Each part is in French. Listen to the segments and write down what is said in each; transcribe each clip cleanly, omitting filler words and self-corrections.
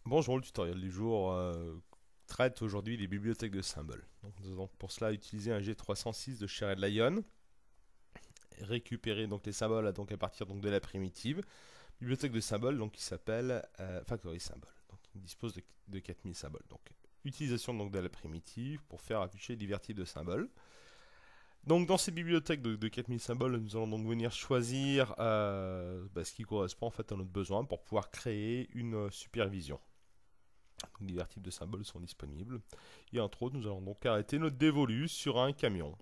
Bonjour, le tutoriel du jour traite aujourd'hui des bibliothèques de symboles. Donc, nous allons pour cela utiliser un G306 de Shared Lion, récupérer donc les symboles donc à partir donc de la primitive bibliothèque de symboles donc qui s'appelle Factory Symbol. Donc, il dispose de 4000 symboles. Donc, utilisation donc de la primitive pour faire afficher divers types de symboles. Donc dans ces bibliothèques de 4000 symboles, nous allons donc venir choisir ce qui correspond en fait à notre besoin pour pouvoir créer une supervision. Donc, divers types de symboles sont disponibles. Et entre autres, nous allons donc arrêter notre dévolu sur un camion.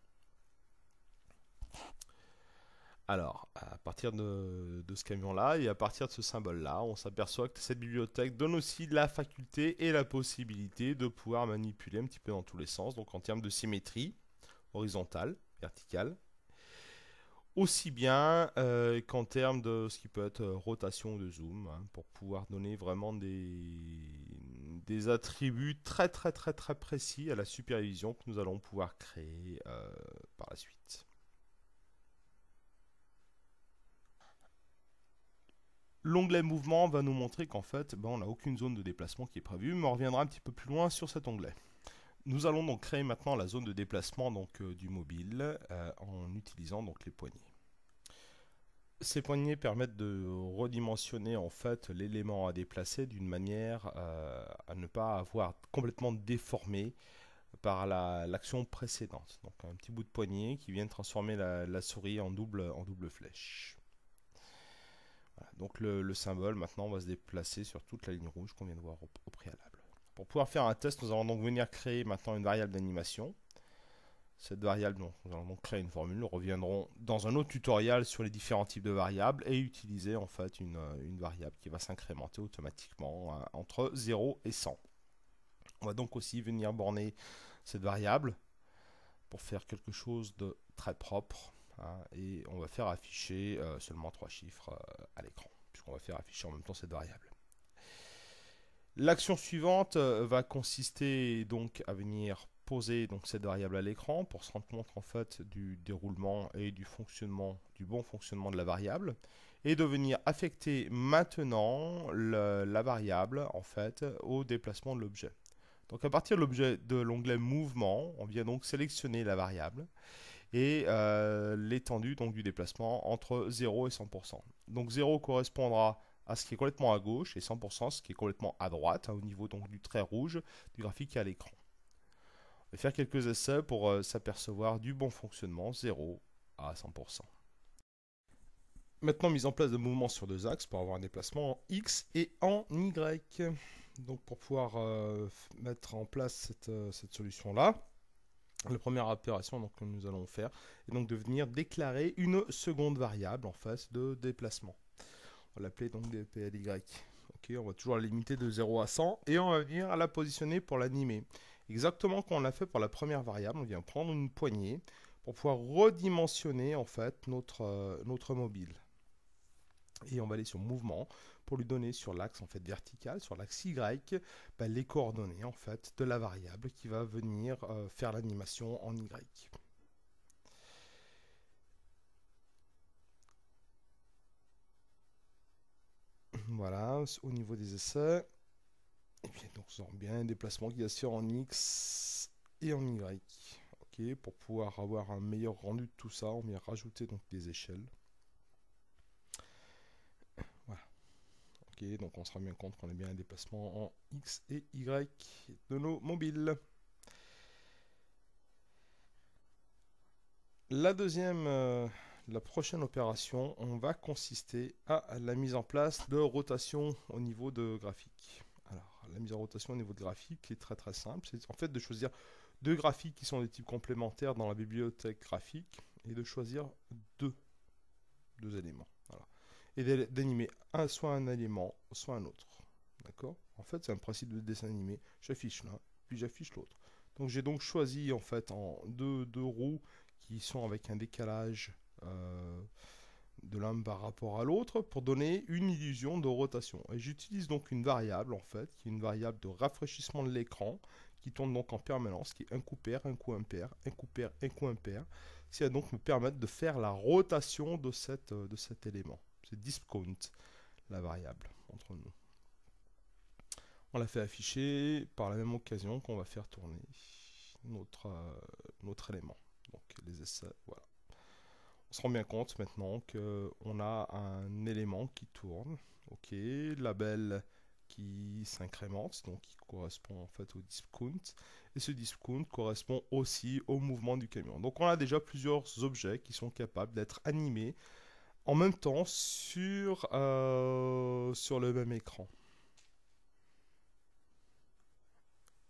Alors, à partir de ce camion-là et à partir de ce symbole-là, on s'aperçoit que cette bibliothèque donne aussi la faculté et la possibilité de pouvoir manipuler un petit peu dans tous les sens, donc en termes de symétrie, horizontale, verticale, aussi bien qu'en termes de ce qui peut être rotation de zoom, hein, pour pouvoir donner vraiment des attributs très très très très précis à la supervision que nous allons pouvoir créer par la suite. L'onglet mouvement va nous montrer qu'en fait, on n'a aucune zone de déplacement qui est prévue, mais on reviendra un petit peu plus loin sur cet onglet. Nous allons donc créer maintenant la zone de déplacement du mobile en utilisant donc les poignées. Ces poignées permettent de redimensionner en fait l'élément à déplacer d'une manière à ne pas avoir complètement déformé par l'action précédente. Donc un petit bout de poignée qui vient transformer la souris en double flèche. Voilà. Donc le symbole maintenant va se déplacer sur toute la ligne rouge qu'on vient de voir au préalable. Pour pouvoir faire un test, nous allons donc venir créer maintenant une variable d'animation. Cette variable, nous allons donc créer une formule. Nous reviendrons dans un autre tutoriel sur les différents types de variables et utiliser en fait une variable qui va s'incrémenter automatiquement entre 0 et 100. On va donc aussi venir borner cette variable pour faire quelque chose de très propre, hein, et on va faire afficher seulement 3 chiffres à l'écran, puisqu'on va faire afficher en même temps cette variable. L'action suivante va consister donc à venir poser donc cette variable à l'écran pour se rendre compte en fait du déroulement et du bon fonctionnement de la variable, et de venir affecter maintenant la variable en fait au déplacement de l'objet. Donc à partir de l'onglet mouvement, on vient donc sélectionner la variable et l'étendue donc du déplacement entre 0 et 100%. Donc 0 correspondra à ce qui est complètement à gauche et 100% ce qui est complètement à droite, hein, au niveau donc du trait rouge du graphique qui est à l'écran. On va faire quelques essais pour s'apercevoir du bon fonctionnement 0 à 100%. Maintenant, mise en place de mouvements sur deux axes pour avoir un déplacement en X et en Y. Donc pour pouvoir mettre en place cette solution-là, la première opération donc, que nous allons faire est donc de venir déclarer une seconde variable en face de déplacement. On va l'appeler donc dply. Okay, on va toujours la limiter de 0 à 100 et on va venir la positionner pour l'animer. Exactement comme on l'a fait pour la première variable, on vient prendre une poignée pour pouvoir redimensionner en fait notre mobile. Et on va aller sur mouvement pour lui donner sur l'axe en fait vertical, sur l'axe Y, les coordonnées en fait de la variable qui va venir faire l'animation en Y. Voilà, au niveau des essais. Et bien donc nous aurons bien un déplacement qui assure en X et en Y. Ok, pour pouvoir avoir un meilleur rendu de tout ça, on vient rajouter donc des échelles. Voilà. Ok, donc on se rend bien compte qu'on a bien un déplacement en X et Y de nos mobiles. La prochaine opération, on va consister à la mise en place de rotation au niveau de graphique. Alors, la mise en rotation au niveau de graphique est très très simple. C'est en fait de choisir deux graphiques qui sont des types complémentaires dans la bibliothèque graphique et de choisir deux éléments. Voilà. Et d'animer soit un élément, soit un autre. D'accord? En fait, c'est un principe de dessin animé. J'affiche l'un, puis j'affiche l'autre. Donc j'ai donc choisi en fait en deux roues qui sont avec un décalage de l'un par rapport à l'autre pour donner une illusion de rotation. Et j'utilise donc une variable en fait, qui est une variable de rafraîchissement de l'écran, qui tourne donc en permanence, qui est un coup pair, un coup impair, un coup pair, un coup impair, qui va donc me permettre de faire la rotation de cet élément. C'est discount, la variable, entre nous. On l'a fait afficher par la même occasion qu'on va faire tourner notre élément. Donc les essais, voilà. On se rend bien compte maintenant qu'on a un élément qui tourne. Ok, label qui s'incrémente, donc qui correspond en fait au discount. Et ce discount correspond aussi au mouvement du camion. Donc on a déjà plusieurs objets qui sont capables d'être animés en même temps sur le même écran.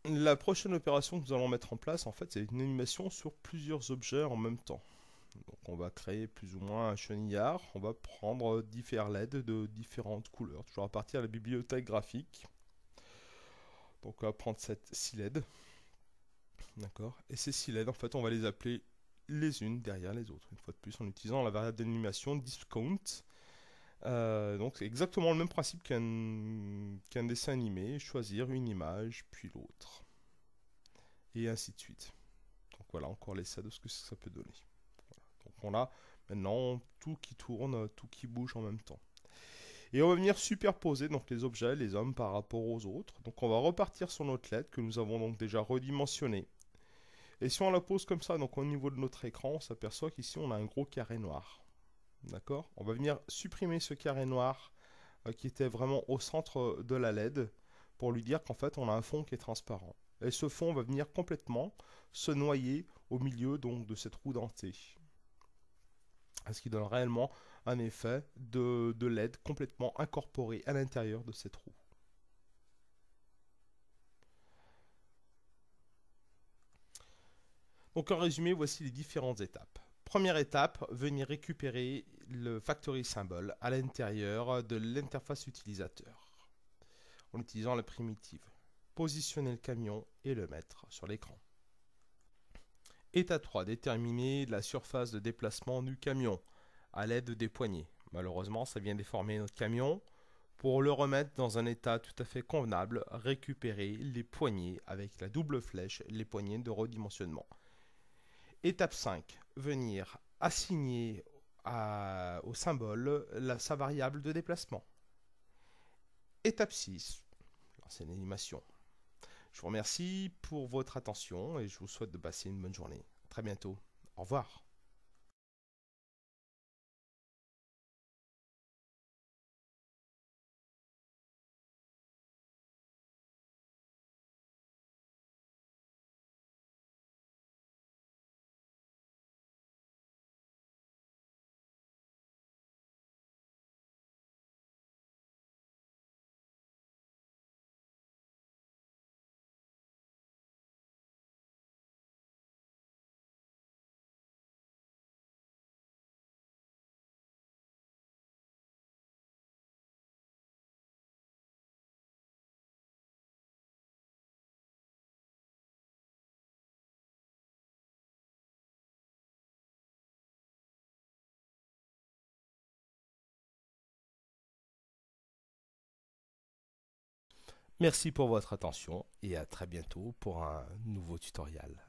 La prochaine opération que nous allons mettre en place, en fait, c'est une animation sur plusieurs objets en même temps. Donc on va créer plus ou moins un chenillard. On va prendre différents LED de différentes couleurs, toujours à partir de la bibliothèque graphique. Donc on va prendre cette 6 LED. D'accord. Et ces 6 LED, en fait, on va les appeler les unes derrière les autres. Une fois de plus, en utilisant la variable d'animation discount. Donc c'est exactement le même principe qu'un dessin animé. Choisir une image, puis l'autre. Et ainsi de suite. Donc voilà encore l'essai de ce que ça peut donner. Voilà. Donc on a maintenant tout qui tourne, tout qui bouge en même temps. Et on va venir superposer donc les objets, les hommes par rapport aux autres. Donc on va repartir sur notre LED que nous avons donc déjà redimensionné. Et si on la pose comme ça, donc au niveau de notre écran, on s'aperçoit qu'ici on a un gros carré noir. D'accord. On va venir supprimer ce carré noir qui était vraiment au centre de la LED pour lui dire qu'en fait on a un fond qui est transparent. Et ce fond va venir complètement se noyer au milieu donc de cette roue dentée. Ce qui donne réellement un effet de LED complètement incorporé à l'intérieur de cette roue. Donc en résumé, voici les différentes étapes. Première étape, venir récupérer le factory symbol à l'intérieur de l'interface utilisateur en utilisant la primitive. Positionner le camion et le mettre sur l'écran. Étape 3, déterminer la surface de déplacement du camion à l'aide des poignées. Malheureusement, ça vient déformer notre camion. Pour le remettre dans un état tout à fait convenable, récupérer les poignées avec la double flèche, les poignées de redimensionnement. Étape 5, venir assigner au symbole sa variable de déplacement. Étape 6, lancer l'animation. Je vous remercie pour votre attention et je vous souhaite de passer une bonne journée. À très bientôt. Au revoir. Merci pour votre attention et à très bientôt pour un nouveau tutoriel.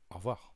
Au revoir.